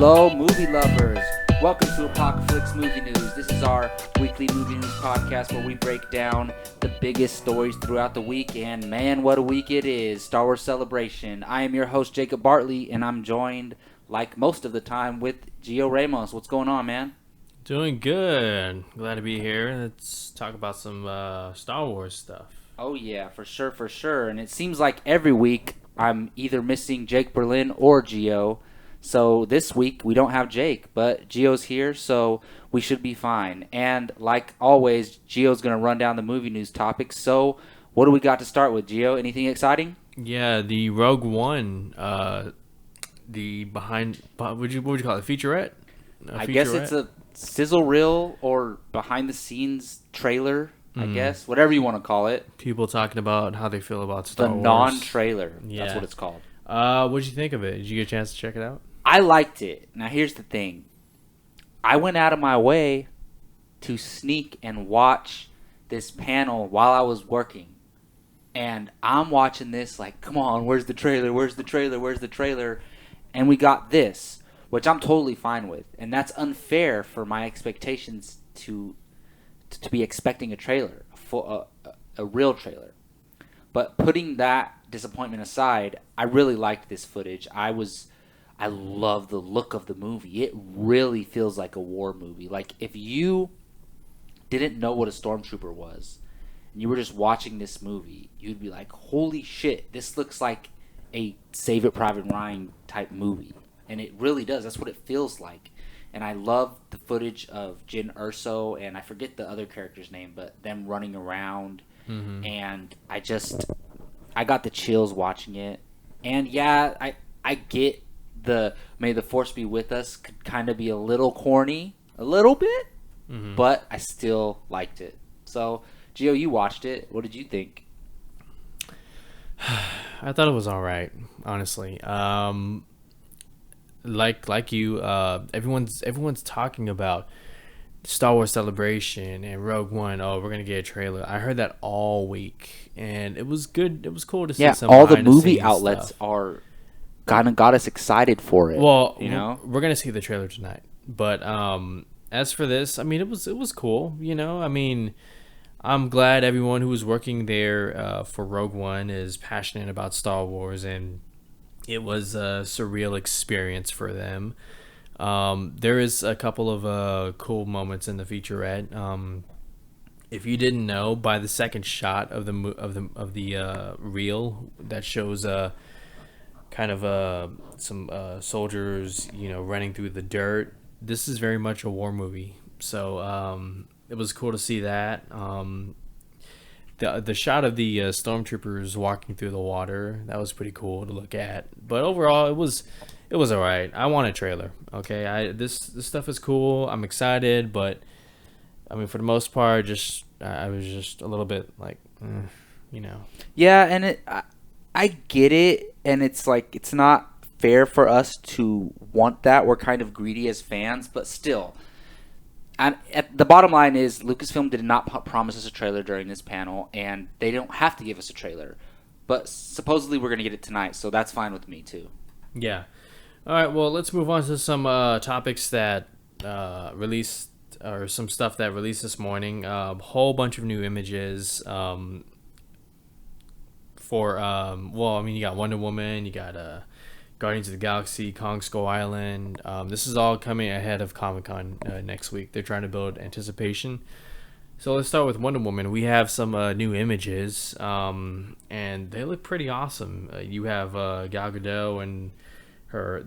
Hello, movie lovers. Welcome to Apocaflix Movie News. This is our weekly movie news podcast where we break down the biggest stories throughout the week. And man, what a week it is. Star Wars Celebration. I am your host, Jacob Bartley, and I'm joined, like most of the time, with Gio Ramos. What's going on, man? Doing good. Glad to be here. Let's talk about some Star Wars stuff. Oh, yeah, for sure. And it seems like every week I'm either missing Jake Berlin or Gio. So this week we don't have Jake, but Gio's here, so we should be fine. And like always, Gio's going to run down the movie news topics. So what do we got to start with, Gio? Anything exciting? Yeah, the Rogue One, the what would you call it, featurette? I guess it's a sizzle reel or behind-the-scenes trailer, I guess. Whatever you want to call it. People talking about how they feel about Star Wars. The non-trailer. Yeah. That's what it's called. What did you think of it? Did you get a chance to check it out? I liked it. Now, here's the thing. I went out of my way to sneak and watch this panel while I was working. And I'm watching this like, come on, where's the trailer? And we got this, which I'm totally fine with. And that's unfair for my expectations to be expecting a trailer, a real trailer. But putting that disappointment aside, I really liked this footage. I love the look of the movie. It really feels like a war movie. Like, if you didn't know what a stormtrooper was, and you were just watching this movie, you'd be like, holy shit, this looks like a Save It Private Ryan type movie. And it really does. That's what it feels like. And I love the footage of Jyn Erso, and I forget the other character's name, but them running around. Mm-hmm. And I got the chills watching it. And yeah, I get the May the Force Be With Us could kind of be a little corny, a little bit, but I still liked it. So, Gio, you watched it. What did you think? I thought it was all right, honestly. Like you, everyone's talking about Star Wars Celebration and Rogue One. Oh, we're gonna get a trailer. I heard that all week, and it was good. It was cool to see some. Yeah, all the movie outlets are kind of got us excited for it. Well, you know, we're gonna see the trailer tonight. But as for this, I mean, it was cool. You know, I mean, I'm glad everyone who was working there for Rogue One is passionate about Star Wars, and it was a surreal experience for them. There is a couple of cool moments in the featurette. If you didn't know, by the second shot of the reel that shows kind of some soldiers, running through the dirt. This is very much a war movie, so it was cool to see that. The shot of the stormtroopers walking through the water, that was pretty cool to look at. But overall, it was all right. I want a trailer. Okay, this stuff is cool. I'm excited, but I mean, for the most part, I was just a little bit like, Yeah, and I get it, and it's like it's not fair for us to want that. We're kind of greedy as fans, but still. And the bottom line is Lucasfilm did not promise us a trailer during this panel, and they don't have to give us a trailer. But supposedly we're going to get it tonight, so that's fine with me too. Yeah. All right, well, let's move on to some topics that released, or some stuff that released this morning. A whole bunch of new images you got Wonder Woman, you got Guardians of the Galaxy, Kong Skull Island. This is all coming ahead of Comic-Con next week. They're trying to build anticipation. So let's start with Wonder Woman. We have some new images, and they look pretty awesome. You have Gal Gadot and her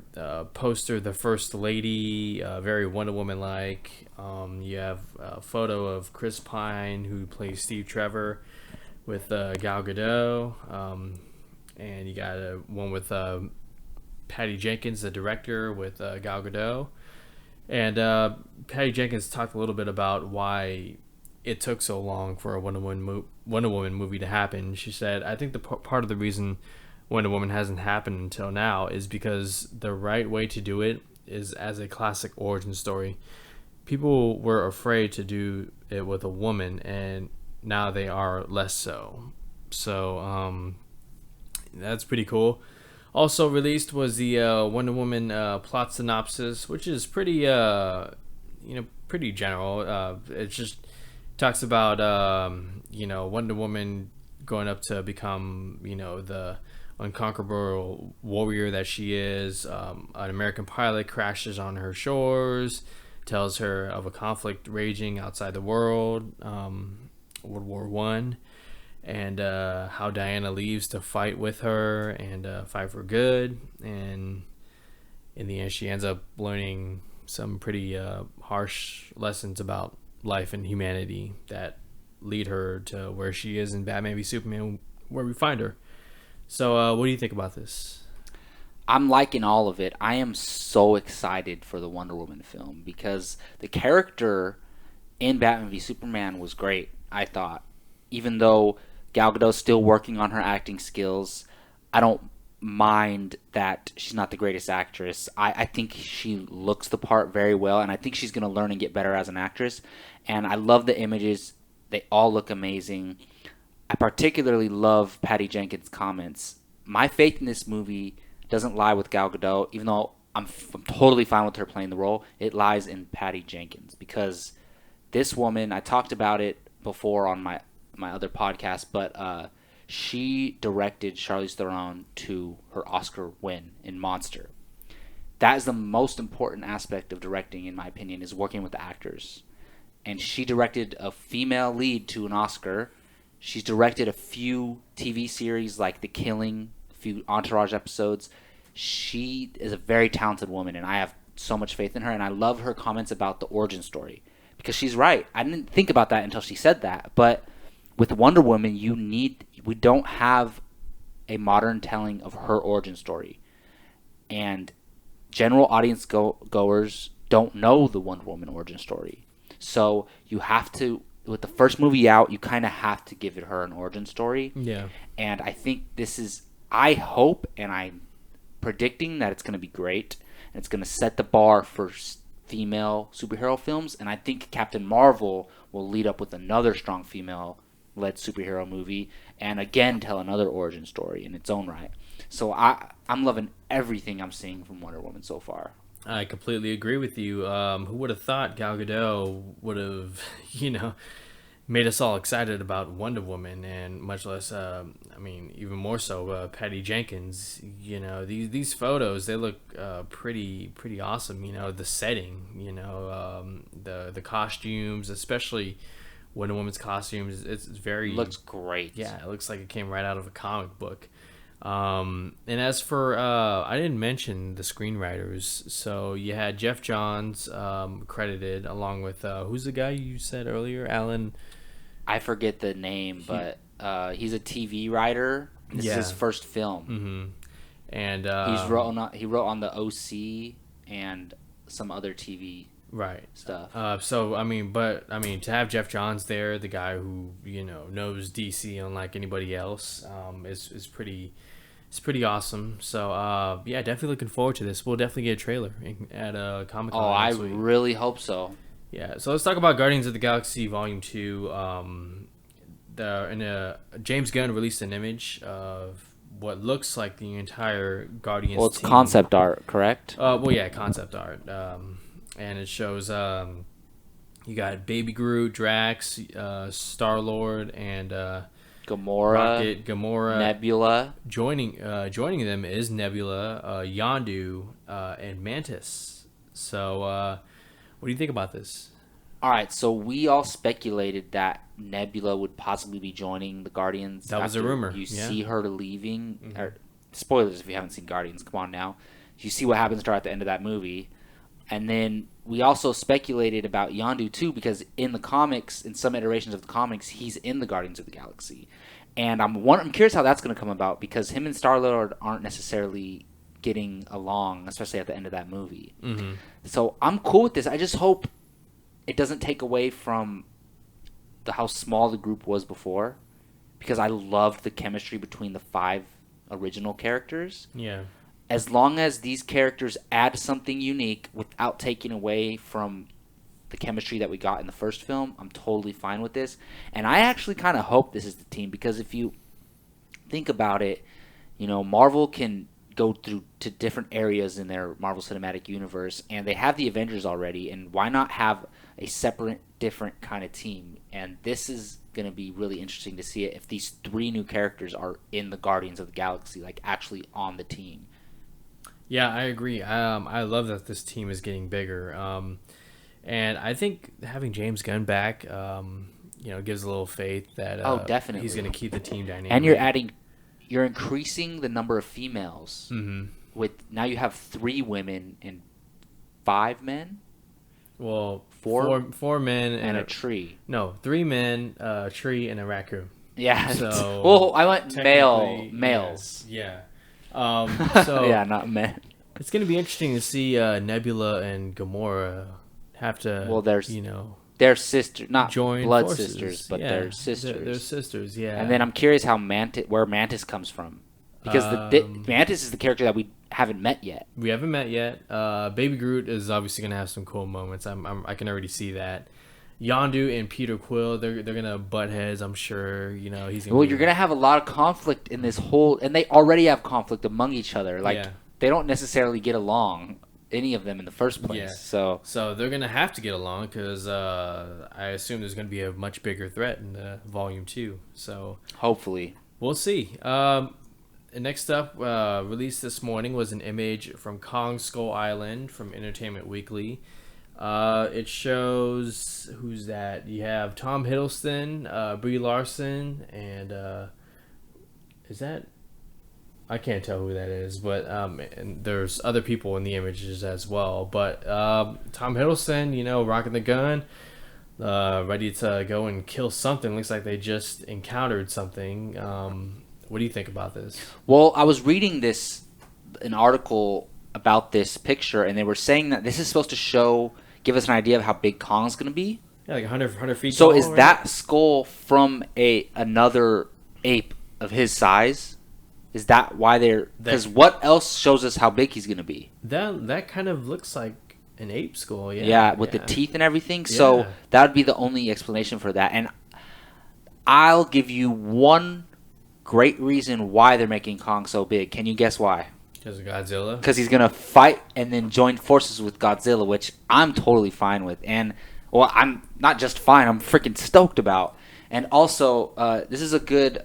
poster, the First Lady, very Wonder Woman-like. You have a photo of Chris Pine, who plays Steve Trevor, with Gal Gadot. And you got one with Patty Jenkins, the director, with Gal Gadot. And Patty Jenkins talked a little bit about why it took so long for a Wonder Woman movie to happen. She said, I think the part of the reason Wonder Woman hasn't happened until now is because the right way to do it is as a classic origin story. People were afraid to do it with a woman, and now they are less so. So that's pretty cool. Also released was the Wonder Woman plot synopsis, which is pretty pretty general. It just talks about Wonder Woman going up to become the unconquerable warrior that she is. An American pilot crashes on her shores, tells her of a conflict raging outside the world, World War One, and how Diana leaves to fight with her and fight for good. And in the end, she ends up learning some pretty harsh lessons about life and humanity that lead her to where she is in Batman v Superman, where we find her. So what do you think about this? I'm liking all of it. I am so excited for the Wonder Woman film because the character in Batman v Superman was great, I thought. Even though Gal Gadot's still working on her acting skills, I don't mind that she's not the greatest actress. I think she looks the part very well, and I think she's going to learn and get better as an actress. And I love the images. They all look amazing. I particularly love Patty Jenkins' comments. My faith in this movie doesn't lie with Gal Gadot, even though I'm totally fine with her playing the role. It lies in Patty Jenkins because this woman, I talked about it before on my other podcast, but she directed Charlize Theron to her Oscar win in Monster. That is the most important aspect of directing, in my opinion, is working with the actors. And she directed a female lead to an Oscar. She's directed a few TV series like The Killing, a few Entourage episodes. She is a very talented woman, and I have so much faith in her. And I love her comments about the origin story because she's right. I didn't think about that until she said that. But with Wonder Woman, we don't have a modern telling of her origin story. And general audience goers don't know the Wonder Woman origin story. So you have to, with the first movie out, you kind of have to give her an origin story. Yeah. And I think I hope and I'm predicting that it's going to be great. And it's going to set the bar for female superhero films. And I think Captain Marvel will lead up with another strong female-led superhero movie and again tell another origin story in its own right. So I'm loving everything I'm seeing from Wonder Woman so far. I completely agree with you. Who would have thought Gal Gadot would have, made us all excited about Wonder Woman, and much less, even more so, Patty Jenkins. These photos, they look pretty awesome. The setting, the costumes, especially Wonder Woman's costumes, it's very... Looks great. Yeah, it looks like it came right out of a comic book. And as for, I didn't mention the screenwriters. So you had Jeff Johns credited along with, who's the guy you said earlier? Alan? I forget the name, but he's a TV writer. This is his first film. Mm-hmm. And he wrote on the OC and some other TV stuff. To have Jeff Johns there, the guy who knows DC unlike anybody else, is pretty awesome. So definitely looking forward to this. We'll definitely get a trailer at Comic-Con. Oh, I really hope so. Yeah, so let's talk about Guardians of the Galaxy Volume 2. James Gunn released an image of what looks like the entire Guardians Well, it's team. concept art, correct? Concept art. And it shows you got Baby Groot, Drax, Star-Lord, and Gamora, Rocket, Gamora. Nebula. Joining them is Nebula, Yondu, and Mantis. So... what do you think about this? All right, so we all speculated that Nebula would possibly be joining the Guardians. That was a rumor. You see her leaving. Mm-hmm. Or, spoilers if you haven't seen Guardians. Come on now. You see what happens to her at the end of that movie. And then we also speculated about Yondu too, because in the comics, in some iterations of the comics, he's in the Guardians of the Galaxy. And I'm curious how that's going to come about, because him and Star-Lord aren't necessarily getting along, especially at the end of that movie. Mm-hmm. So I'm cool with this. I just hope it doesn't take away from how small the group was before, because I loved the chemistry between the 5 original characters. Yeah. As long as these characters add something unique without taking away from the chemistry that we got in the first film, I'm totally fine with this. And I actually kind of hope this is the team, because if you think about it, Marvel can go through to different areas in their Marvel Cinematic Universe, and they have the Avengers already, and why not have a separate, different kind of team? And this is going to be really interesting to see it if these 3 new characters are in the Guardians of the Galaxy, like actually on the team. Yeah, I agree. I love that this team is getting bigger. And I think having James Gunn back, gives a little faith that definitely he's going to keep the team dynamic. And you're increasing the number of females. Mm-hmm. With now you have 3 women and 5 men. Well, four men and a tree. No, 3 men, a tree, and a raccoon. Yeah. So well, I went males. Yeah. So yeah, not men. It's going to be interesting to see Nebula and Gamora have to. Well, they're sisters, not join blood forces. sisters, but Yeah, they're sisters. They're sisters, yeah. And then I'm curious where Mantis comes from, because Mantis is the character that we haven't met yet. We haven't met yet. Baby Groot is obviously gonna have some cool moments. I can already see that. Yondu and Peter Quill, they're gonna butt heads. I'm sure. He's. You're gonna have a lot of conflict in this whole, and they already have conflict among each other. Like they don't necessarily get along, any of them in the first place. Yeah. So they're gonna have to get along because I assume there's gonna be a much bigger threat in Volume 2. So hopefully we'll see. Next up, released this morning was an image from Kong Skull Island from Entertainment Weekly. It shows who's that? You have Tom Hiddleston, Brie Larson, and is that? I can't tell who that is, but and there's other people in the images as well. But Tom Hiddleston, rocking the gun, ready to go and kill something. Looks like they just encountered something. What do you think about this? Well, I was reading an article about this picture, and they were saying that this is supposed to give us an idea of how big Kong's going to be. Yeah, like 100 feet so tall. So is that skull from another ape of his size? Is that why because what else shows us how big he's going to be? That kind of looks like an ape skull, yeah. Yeah, with the teeth and everything. Yeah. So that would be the only explanation for that. And I'll give you one great reason why they're making Kong so big. Can you guess why? Because of Godzilla? Because he's going to fight and then join forces with Godzilla, which I'm totally fine with. And, well, I'm not just fine. I'm freaking stoked about. And also, this is a good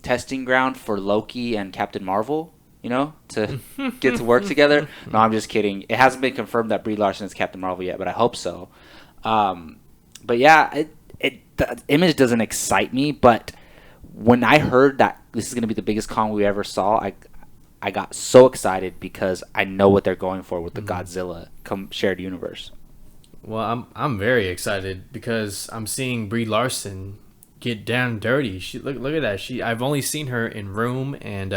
testing ground for Loki and Captain Marvel, to get to work together. No, I'm just kidding. It hasn't been confirmed that Brie Larson is Captain Marvel yet, but I hope so. But yeah, the image doesn't excite me, but when I heard that this is going to be the biggest Kong we ever saw, I got so excited because I know what they're going for with the Godzilla shared universe. Well, I'm very excited because I'm seeing Brie Larson get down and dirty. She look at that. I've only seen her in Room and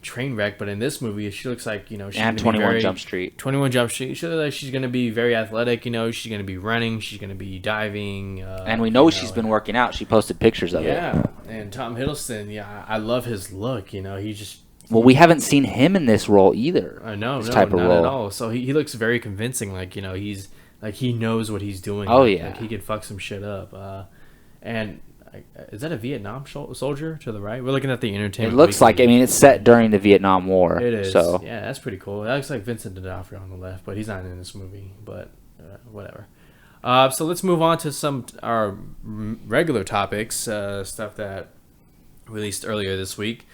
Trainwreck, but in this movie she looks like she's and 21 Jump Street. 21 Jump Street. She looks like she's gonna be very athletic. She's gonna be running. She's gonna be diving. And we know she's been working out. She posted pictures of it. Yeah, and Tom Hiddleston. Yeah, I love his look. He just. Well, we haven't seen him in this role either. I know, not at all. So he looks very convincing. Like he's like he knows what he's doing. Oh yeah, like he could fuck some shit up. And. Is that a Vietnam soldier to the right? We're looking at the Entertainment. It looks like. I mean, it's set during the Vietnam War. It is. So yeah, that's pretty cool. That looks like Vincent D'Onofrio on the left, but he's not in this movie. But whatever. So let's move on to some our regular topics, stuff that released earlier this week.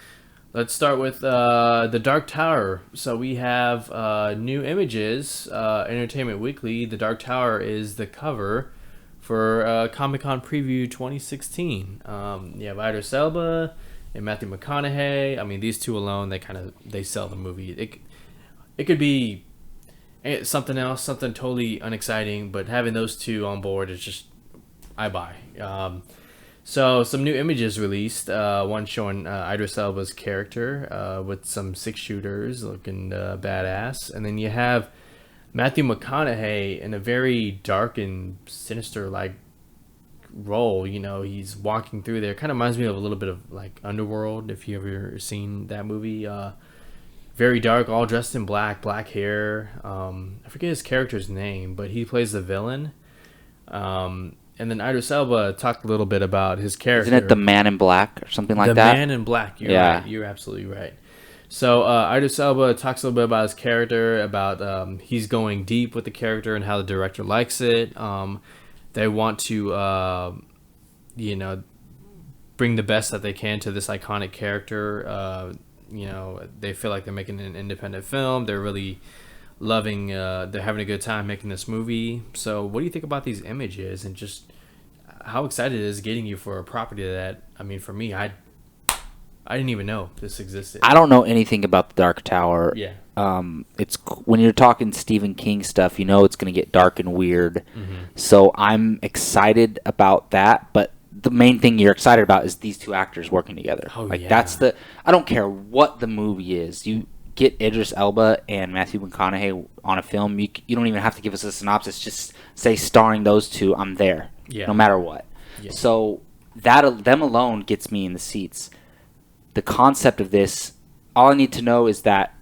Let's start with The Dark Tower. So we have new images. Entertainment Weekly. The Dark Tower is the cover for Comic-Con Preview 2016. You have Idris Elba and Matthew McConaughey. I mean, these two alone, they sell the movie. It could be something else, something totally unexciting, but having those two on board is just, I buy. So some new images released. One showing Idris Elba's character with some 6-shooters looking badass. And then you have Matthew McConaughey in a very dark and sinister role. He's walking through there. Kind of reminds me of a little bit of like Underworld, if you ever seen that movie. Very dark, all dressed in black hair. I forget his character's name, but he plays the villain. And then Idris Elba talked a little bit about his character. Isn't it the Man in Black or something like that? The Man in Black. You're right. You're absolutely right. So Idris Elba talks a little bit about his character, about he's going deep with the character and how the director likes it. They want to, you know, bring the best that they can to this iconic character. You know, they feel like they're making an independent film. They're really loving, they're having a good time making this movie. So what do you think about these images and just how excited it is getting you for a property that, I mean, for me, I didn't even know this existed. I don't know anything about the Dark Tower. Yeah. It's when you're talking Stephen King stuff, you know it's going to get dark and weird. Mm-hmm. So I'm excited about that, but the main thing you're excited about is these two actors working together. Oh, like yeah. that's the I don't care what the movie is. You get Idris Elba and Matthew McConaughey on a film, you don't even have to give us a synopsis. Just say starring those two, I'm there. Yeah. No matter what. Yeah. So that them alone gets me in the seats. The concept of this, all I need to know is that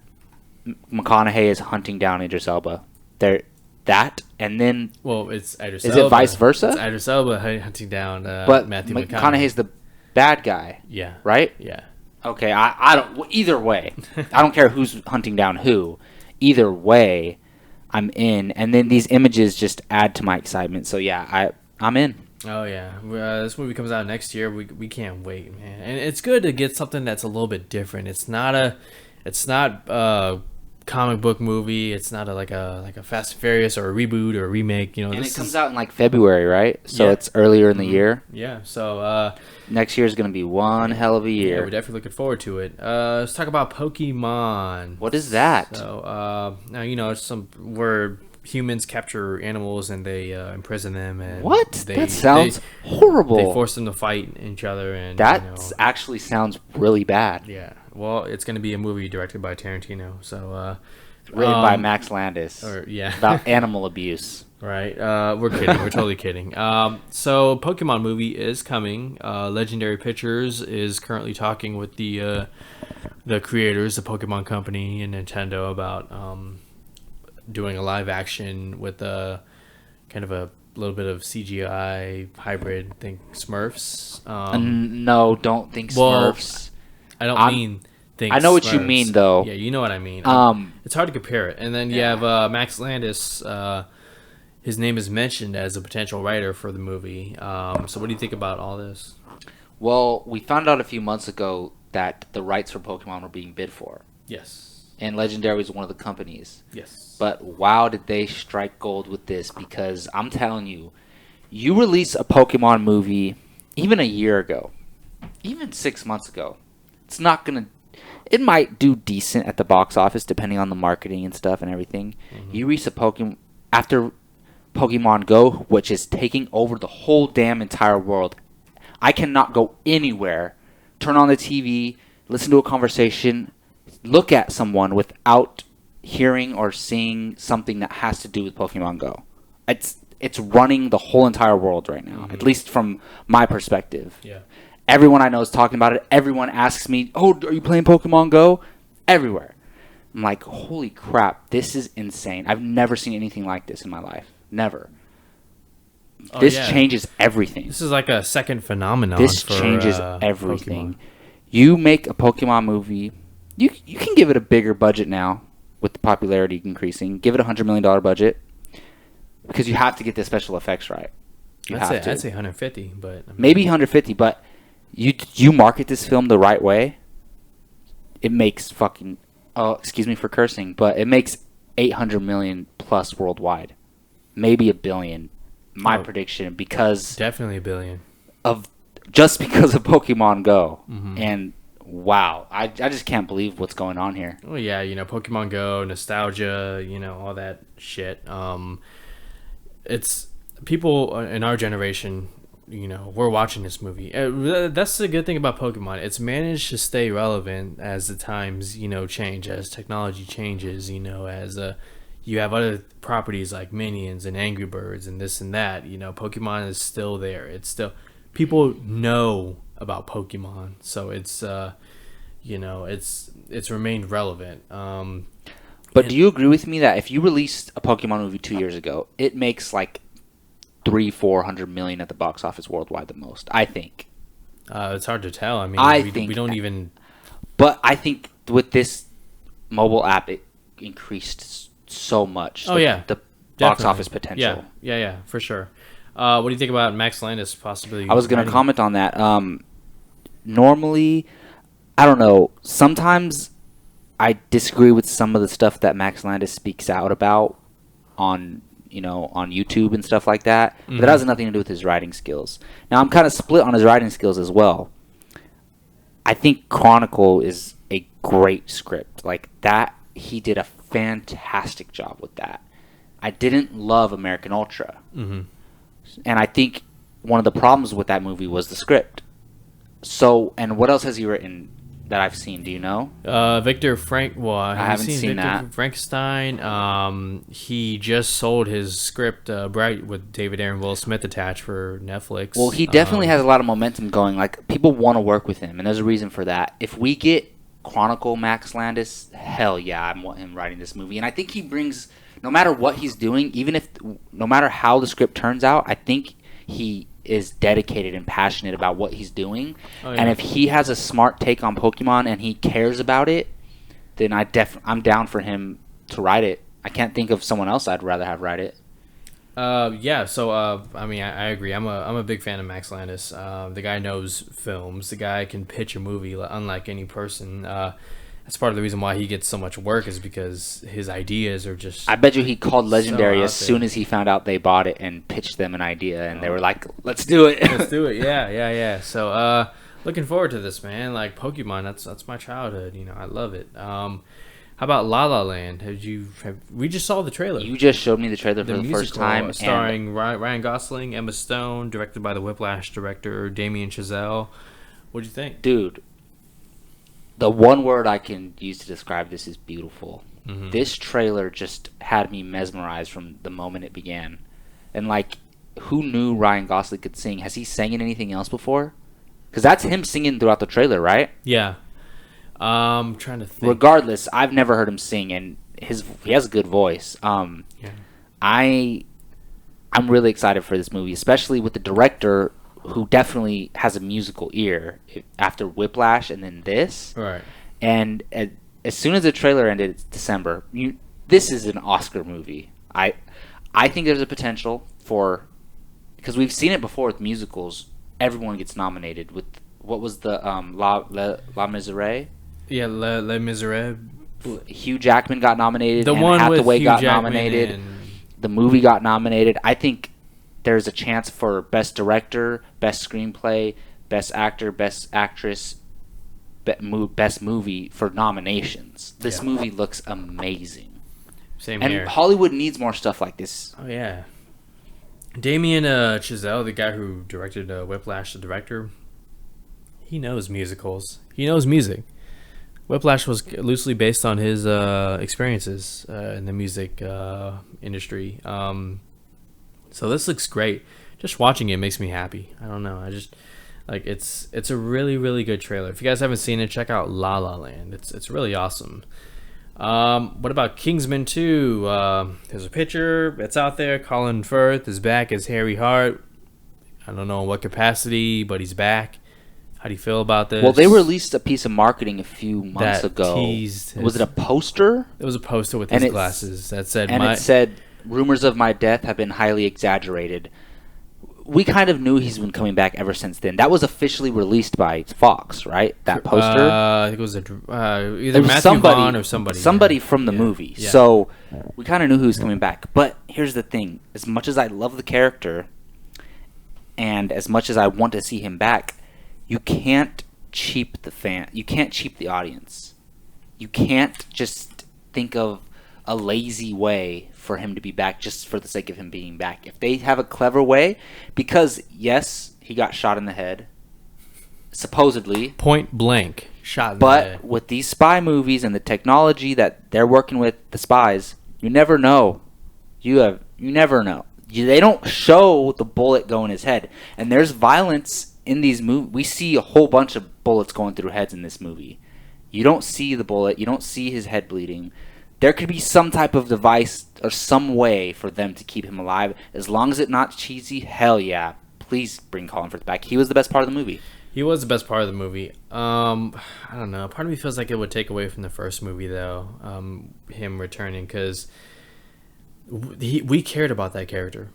McConaughey is hunting down Idris Elba. And then Well, it's Idris is Elba. it vice versa? It's Idris Elba hunting down But Matthew McConaughey's the bad guy, Yeah. right? Yeah. Okay, I don't. Either way, I don't care who's hunting down who. Either way, I'm in. And then these images just add to my excitement. So yeah, I'm in. Oh yeah, this movie comes out next year. We can't wait, man. And it's good to get something that's a little bit different. It's not a comic book movie. It's not like a Fast and Furious or a reboot or a remake. You know, And this it comes is, out in like February, right? So Yeah. it's earlier in the year. Yeah. So Next year is going to be one hell of a yeah, year. we're definitely looking forward to it. Let's talk about Pokemon. What is that? So now you know it's where humans capture animals and they imprison them and What? That sounds they horrible. force them to fight each other and That you know, actually sounds really bad. yeah. Well, it's going to be a movie directed by Tarantino. So Written by Max Landis. or yeah. About animal abuse. Right. We're kidding. We're totally kidding. So Pokemon movie is coming. Legendary Pictures is currently talking with the creators, the Pokemon Company and Nintendo about doing a live action with a kind of a little bit of CGI hybrid. Think Smurfs. No, don't think well, Smurfs. I don't I'm- mean think. I know what you Smurfs. mean, though. Yeah, you know what I mean. It's hard to compare it. And then you have Max Landis. His name is mentioned as a potential writer for the movie. So what do you think about all this? Well, we found out a few months ago that the rights for Pokemon were being bid for. Yes. And Legendary was one of the companies. Yes. But wow, did they strike gold with this, because I'm telling you, you release a Pokemon movie even a year ago, even 6 months ago, it's not going to... It might do decent at the box office depending on the marketing and stuff and everything. Mm-hmm. You release a Pokemon... After Pokemon Go, which is taking over the whole damn entire world, I cannot go anywhere, turn on the TV, listen to a conversation, look at someone without hearing or seeing something that has to do with Pokemon Go. It's running the whole entire world right now, at least from my perspective. Yeah. Everyone I know is talking about it. Everyone asks me, "Oh, are you playing Pokemon Go?" Everywhere. I'm like, holy crap, this is insane. I've never seen anything like this in my life. Never. Oh, This yeah. changes everything. This is like a second phenomenon. This for, changes everything. Pokemon. You make a Pokemon movie, you can give it a bigger budget now with the popularity increasing. Give it $100 million budget because you have to get the special effects right. I'd say 150, but I mean, Maybe 150, but you market this film the right way, it makes fucking... Oh, excuse me for cursing, but it makes 800 million plus worldwide. Maybe $1 billion. My prediction, because definitely $1 billion. just because of Pokemon Go. Mm-hmm. And wow, I just can't believe what's going on here. Well, yeah, you know, Pokemon Go, nostalgia, you know, all that shit. It's people in our generation, you know, we're watching this movie. That's the good thing about Pokemon. It's managed to stay relevant as the times, you know, change, as technology changes, you know, as you have other properties like Minions and Angry Birds and this and that. You know, Pokemon is still there. It's still... People know about Pokemon, so it's you know, it's remained relevant. But do you agree with me that if you released a Pokemon movie 2 years ago, it makes like 300-400 million at the box office worldwide the most? I think. It's hard to tell. I mean, we don't even. But I think with this mobile app it increased so much. Oh yeah, the box definitely. office potential. Yeah, for sure. What do you think about Max Landis possibly? I was going to writing? comment on that. Normally, I don't know. Sometimes I disagree with some of the stuff that Max Landis speaks out about on on YouTube and stuff like that. But that has nothing to do with his writing skills. Now I'm kind of split on his writing skills as well. I think Chronicle is a great script. Like that, he did a fantastic job with that. I didn't love American Ultra, and I think one of the problems with that movie was the script. So, and what else has he written that I've seen? Do you know? Victor Frank. Well, I haven't seen Victor that. Frankenstein. He just sold his script, Bright, with David Aaron Will Smith attached for Netflix. Well, he definitely has a lot of momentum going. Like people want to work with him, and there's a reason for that. If we get Chronicle Max Landis, hell yeah, I want him writing this movie, and I think he brings. No matter what he's doing, no matter how the script turns out, I think he is dedicated and passionate about what he's doing. Oh, yeah. And if he has a smart take on Pokemon and he cares about it, then I'm down for him to write it. I can't think of someone else I'd rather have write it. Yeah. So, I mean, I agree. I'm a big fan of Max Landis. The guy knows films. The guy can pitch a movie unlike any person. That's part of the reason why he gets so much work is because his ideas are just. I bet you he called Legendary so as soon as he found out they bought it and pitched them an idea, and they were like, "Let's do it." Let's do it. Yeah. So, looking forward to this, man. Like Pokemon, that's my childhood. I love it. How about La La Land? We just saw the trailer. You just showed me the trailer for the musical, first time, starring Ryan Gosling, Emma Stone, directed by the Whiplash director Damien Chazelle. What'd you think, dude? The one word I can use to describe this is beautiful. This trailer just had me mesmerized from the moment it began. And, like, who knew Ryan Gosling could sing? Has he sang in anything else before? Because that's him singing throughout the trailer, right? Yeah. I'm trying to think. Regardless, I've never heard him sing, and he has a good voice. I'm really excited for this movie, especially with the director who definitely has a musical ear after Whiplash and then this. Right. And as soon as the trailer ended, it's December. This is an Oscar movie. I think there's a potential for, because we've seen it before with musicals. Everyone gets nominated with what was the La Miserere? Yeah, Les Miserables. Hugh Jackman got nominated. The Anne one Hathaway with Hugh got Jackman nominated. and... The movie got nominated. I think there's a chance for Best Director, Best Screenplay, Best Actor, Best Actress, Best Movie for nominations. This movie looks amazing. Same and here. Hollywood needs more stuff like this. Oh, yeah. Damien Chazelle, the guy who directed Whiplash, the director, he knows musicals. He knows music. Whiplash was loosely based on his experiences in the music industry. So this looks great. Just watching it makes me happy. I don't know. I just like it's a really, really good trailer. If you guys haven't seen it, check out La La Land. It's really awesome. What about Kingsman 2? There's a picture. It's out there. Colin Firth is back as Harry Hart. I don't know in what capacity, but he's back. How do you feel about this? Well, they released a piece of marketing a few months ago. Was it a poster? It was a poster with his glasses that said... it said, rumors of my death have been highly exaggerated. We kind of knew he's been coming back ever since then. That was officially released by Fox, right? That poster? I think it was either Matthew Vaughn or somebody. Somebody from the movie. Yeah. So we kind of knew he was coming back. But here's the thing. As much as I love the character and as much as I want to see him back, you can't cheap the fan. You can't cheap the audience. You can't just think of a lazy way for him to be back just for the sake of him being back. If they have a clever way, because yes, he got shot in the head, supposedly. Point blank, shot in the head. But with these spy movies and the technology that they're working with, the spies, you never know. You never know. They don't show the bullet go in his head. And there's violence in these movies. We see a whole bunch of bullets going through heads in this movie. You don't see the bullet. You don't see his head bleeding. There could be some type of device or some way for them to keep him alive. As long as it's not cheesy, hell yeah. please bring Colin Firth back. He was the best part of the movie. He was the best part of the movie. I don't know. Part of me feels like it would take away from the first movie, though, him returning, because we cared about that character.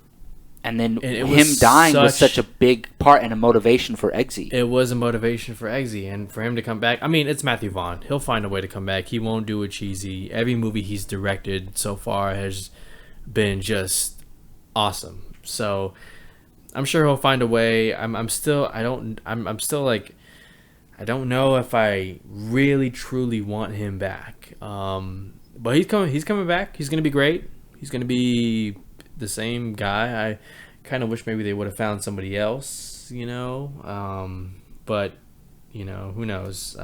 And then him dying was such a big part and a motivation for Eggsy. It was a motivation for Eggsy, and for him to come back. I mean, it's Matthew Vaughn. He'll find a way to come back. He won't do it cheesy. Every movie he's directed so far has been just awesome. So I'm sure he'll find a way. I'm still like, I don't know if I really truly want him back. But he's coming back. He's gonna be great. He's gonna be the same guy. I kind of wish maybe they would have found somebody else, but who knows.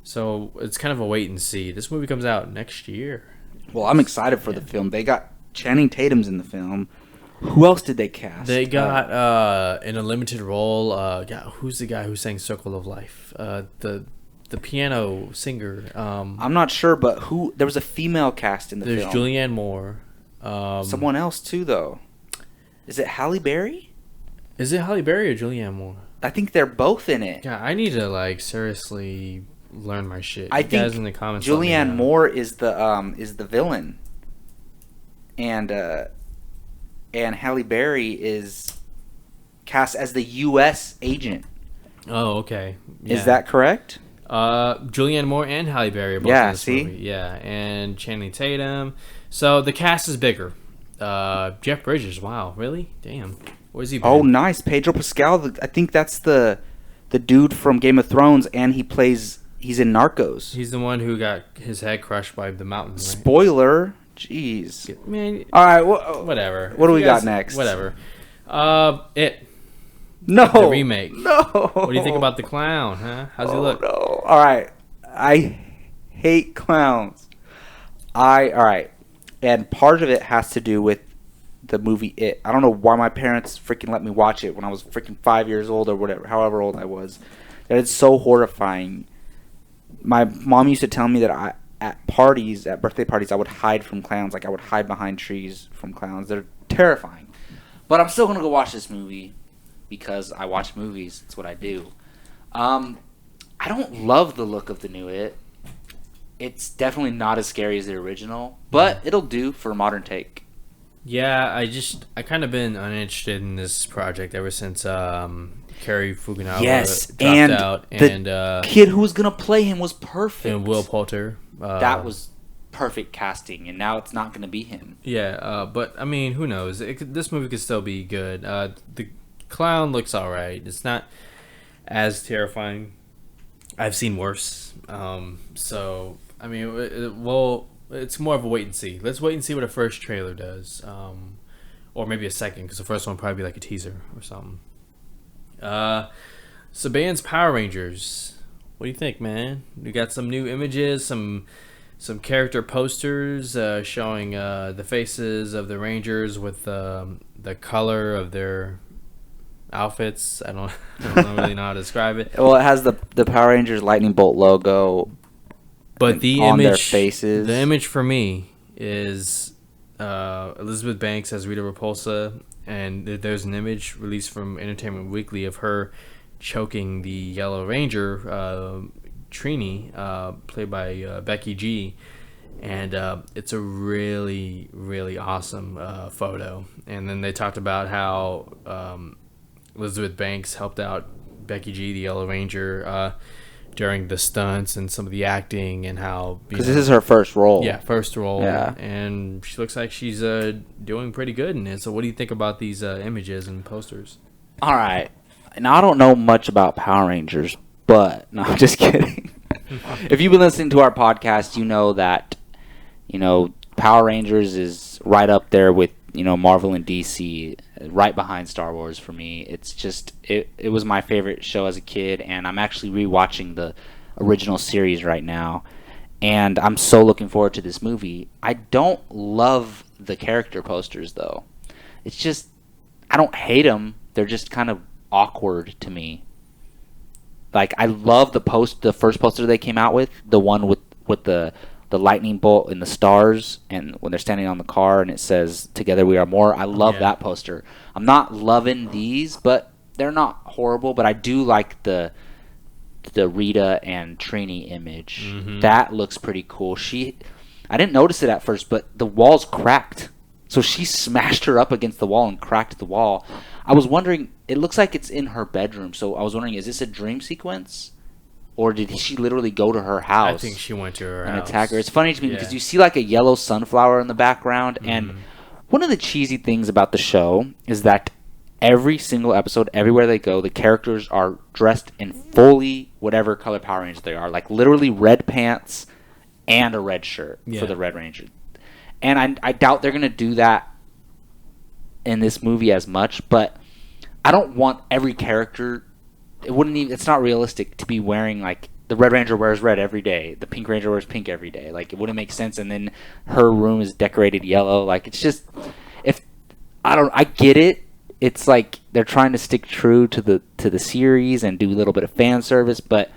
So it's kind of a wait and see. This movie comes out next year. Well, I'm excited for the film. They got Channing Tatum's in the film. Who else did they cast? They got in a limited role. Who's the guy who sang "Circle of Life"? The piano singer. I'm not sure, but there was a female cast in the film. There's Julianne Moore. Someone else too, though. Is it Halle Berry? Is it Halle Berry or Julianne Moore? I think they're both in it. Yeah, I need to seriously learn my shit. I think guys in the comments, Julianne Moore is the villain, and Halle Berry is cast as the U.S. agent. Oh, okay. Yeah. Is that correct? Julianne Moore and Halle Berry are both in this movie. Yeah, and Channing Tatum. So the cast is bigger. Jeff Bridges. Wow, really? Damn. Where's he been? Oh, nice. Pedro Pascal. I think that's the dude from Game of Thrones, and he's in Narcos. He's the one who got his head crushed by the mountain. Right? Spoiler. Jeez. Man. All right. Whatever. What do we got next? Whatever. It. No. The remake. No. What do you think about the clown, huh? How's he look? No. All right. I hate clowns. All right. And part of it has to do with the movie It. I don't know why my parents freaking let me watch it when I was freaking 5 years old or whatever, however old I was. That it's so horrifying. My mom used to tell me that at birthday parties, I would hide from clowns. Like I would hide behind trees from clowns. They're terrifying. But I'm still going to go watch this movie because I watch movies. It's what I do. I don't love the look of the new It. It's definitely not as scary as the original, but it'll do for a modern take. Yeah, I kind of been uninterested in this project ever since Cary Fukunaga dropped out. And the kid who was going to play him was perfect. And Will Poulter. That was perfect casting, and now it's not going to be him. Yeah, but, I mean, who knows? This movie could still be good. The clown looks all right. It's not as terrifying. I've seen worse. So, I mean, it's more of a wait and see. Let's wait and see what a first trailer does. Or maybe a second, because the first one will probably be like a teaser or something. Saban's Power Rangers. What do you think, man? We got some new images, some character posters showing the faces of the Rangers with the color of their outfits. I don't really know how to describe it. Well, it has the Power Rangers Lightning Bolt logo, but the on image, their faces. The image for me is Elizabeth Banks as Rita Repulsa, and there's an image released from Entertainment Weekly of her choking the Yellow Ranger, Trini, played by Becky G. And it's a really, really awesome photo. And then they talked about how Elizabeth Banks helped out Becky G, the Yellow Ranger, during the stunts and some of the acting, and how... Because this is her first role. Yeah, first role. Yeah. And she looks like she's doing pretty good in it. So what do you think about these images and posters? All right. Now, I don't know much about Power Rangers, but... No, I'm just kidding. If you've been listening to our podcast, you know that, Power Rangers is right up there with, Marvel and DC, right behind Star Wars for me. It's just, it was my favorite show as a kid, and I'm actually rewatching the original series right now, and I'm so looking forward to this movie. I don't love the character posters, though. It's just, I don't hate them. They're just kind of awkward to me. Like, I love the first poster they came out with, the one with the the lightning bolt and the stars, and when they're standing on the car and it says "Together we are more." I love that poster. I'm not loving these, but they're not horrible. But I do like the Rita and Trini image. Mm-hmm. That looks pretty cool. I didn't notice it at first, but the wall's cracked. So she smashed her up against the wall and cracked the wall. I was wondering, it looks like it's in her bedroom. So I was wondering, is this a dream sequence? Or did she literally go to her house? I think she went to her and house. attack her. It's funny to me because you see like a yellow sunflower in the background. And one of the cheesy things about the show is that every single episode, everywhere they go, the characters are dressed in fully whatever color Power Rangers they are. Like literally red pants and a red shirt for the Red Ranger. And I doubt they're going to do that in this movie as much, but I don't want every character. It's not realistic to be wearing like the Red Ranger wears red every day, the Pink Ranger wears pink every day. Like it wouldn't make sense. And then her room is decorated yellow. Like it's just, I get it. It's like they're trying to stick true to the series and do a little bit of fan service, but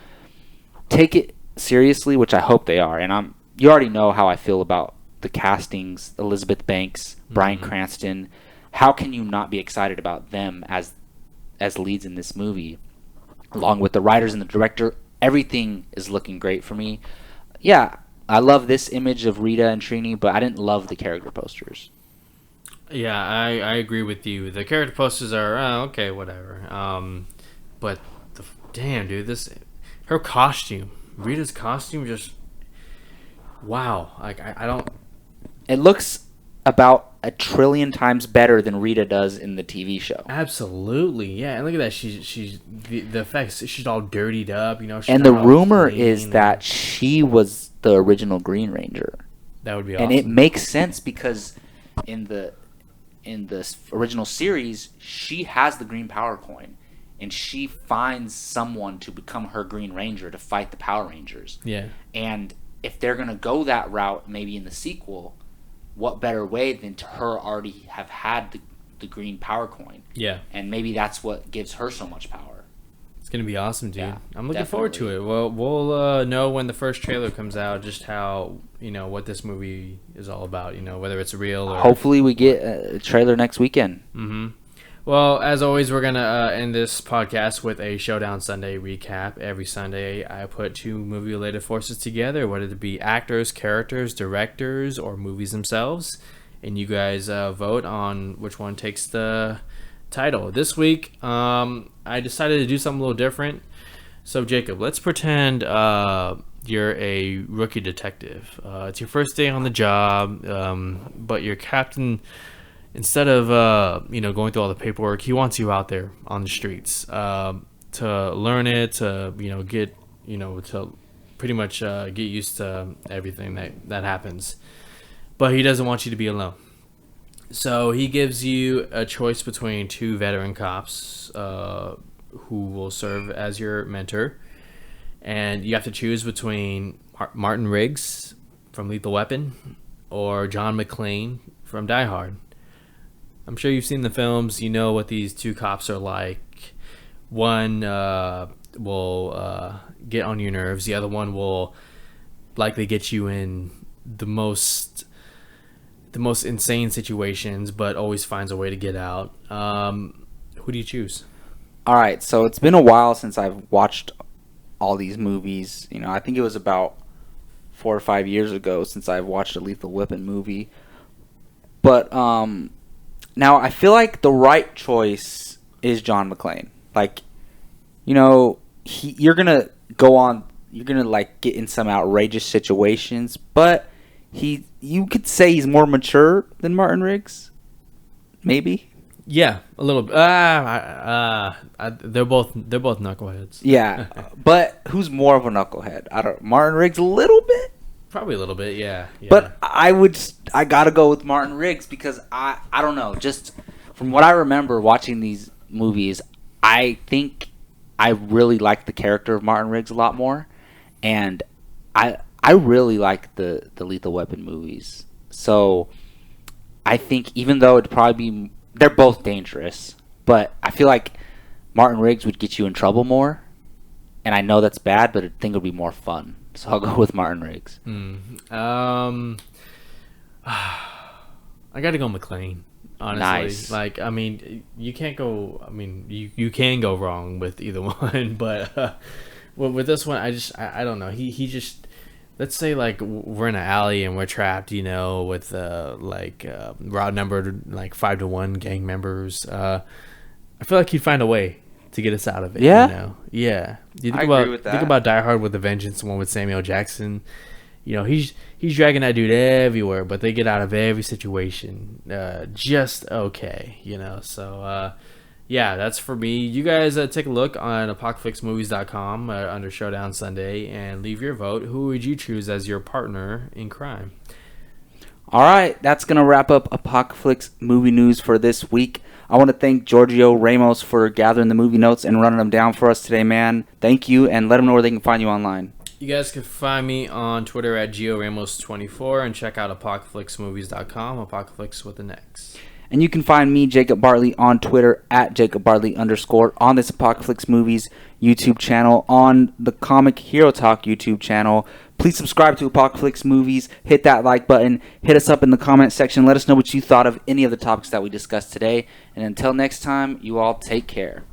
take it seriously, which I hope they are. And you already know how I feel about the castings: Elizabeth Banks, Bryan Cranston. How can you not be excited about them as leads in this movie? Along with the writers and the director, everything is looking great for me. Yeah, I love this image of Rita and Trini, but I didn't love the character posters. Yeah, I agree with you. The character posters are okay, whatever. But damn, dude, her costume, Rita's costume, just wow. Like I don't. It looks about 1 trillion times better than Rita does in the TV show. Absolutely, yeah. And look at that. She's the effects. She's all dirtied up, you know. And the rumor is that she was the original Green Ranger. That would be awesome. And it makes sense because in the original series, she has the green power coin, and she finds someone to become her Green Ranger to fight the Power Rangers. Yeah. And if they're gonna go that route, maybe in the sequel, what better way than to her already have had the green power coin? Yeah. And maybe that's what gives her so much power. It's going to be awesome, dude. Yeah, I'm looking forward to it. Well, we'll know when the first trailer comes out just how, what this movie is all about, whether it's real or... Hopefully we get a trailer next weekend. Mm-hmm. Well, as always, we're going to end this podcast with a Showdown Sunday recap. Every Sunday, I put two movie-related forces together, whether it be actors, characters, directors, or movies themselves. And you guys vote on which one takes the title. This week, I decided to do something a little different. So, Jacob, let's pretend you're a rookie detective. It's your first day on the job, but your captain... Instead of going through all the paperwork, he wants you out there on the streets to learn it, to get to pretty much get used to everything that happens. But he doesn't want you to be alone. So he gives you a choice between two veteran cops who will serve as your mentor, and you have to choose between Martin Riggs from Lethal Weapon or John McClane from Die Hard. I'm sure you've seen the films. You know what these two cops are like. One will get on your nerves. The other one will likely get you in the most insane situations, but always finds a way to get out. Who do you choose? All right, so it's been a while since I've watched all these movies. I think it was about 4 or 5 years ago since I've watched a Lethal Weapon movie. But now, I feel like the right choice is John McClane. Like, you're going to get in some outrageous situations, but you could say he's more mature than Martin Riggs. Maybe. Yeah, a little bit. They're both knuckleheads. Yeah, but who's more of a knucklehead? Martin Riggs a little bit? Probably a little bit, yeah. But I gotta go with Martin Riggs because I don't know. Just from what I remember watching these movies, I think I really like the character of Martin Riggs a lot more, and I really like the Lethal Weapon movies. So I think even though it'd probably be, they're both dangerous, but I feel like Martin Riggs would get you in trouble more, and I know that's bad, but I think it would be more fun. So I'll go with Martin Riggs. I got to go McClane. Honestly, Nice. like, I mean, you can't go. I mean, you can go wrong with either one, but with this one, I don't know. He just, let's say like we're in an alley and we're trapped, with route numbered like 5-1 gang members. I feel like he'd find a way to get us out of it. Yeah? Yeah. You think I about agree with that. think about Die Hard with a Vengeance, the one with Samuel Jackson. He's dragging that dude everywhere, but they get out of every situation just okay. So yeah, that's for me. You guys take a look on apocaflixmovies.com under Showdown Sunday and leave your vote. Who would you choose as your partner in crime? All right, that's going to wrap up Apocaflix movie news for this week. I want to thank Giorgio Ramos for gathering the movie notes and running them down for us today, man. Thank you, and let them know where they can find you online. You guys can find me on Twitter at GioRamos24 and check out apocaflixmovies.com, Apocaflix with an X. And you can find me, Jacob Bartley, on Twitter at @JacobBartley_ on this Apocaflix Movies YouTube channel, on the Comic Hero Talk YouTube channel. Please subscribe to Apocaflix Movies. Hit that like button. Hit us up in the comment section. Let us know what you thought of any of the topics that we discussed today. And until next time, you all take care.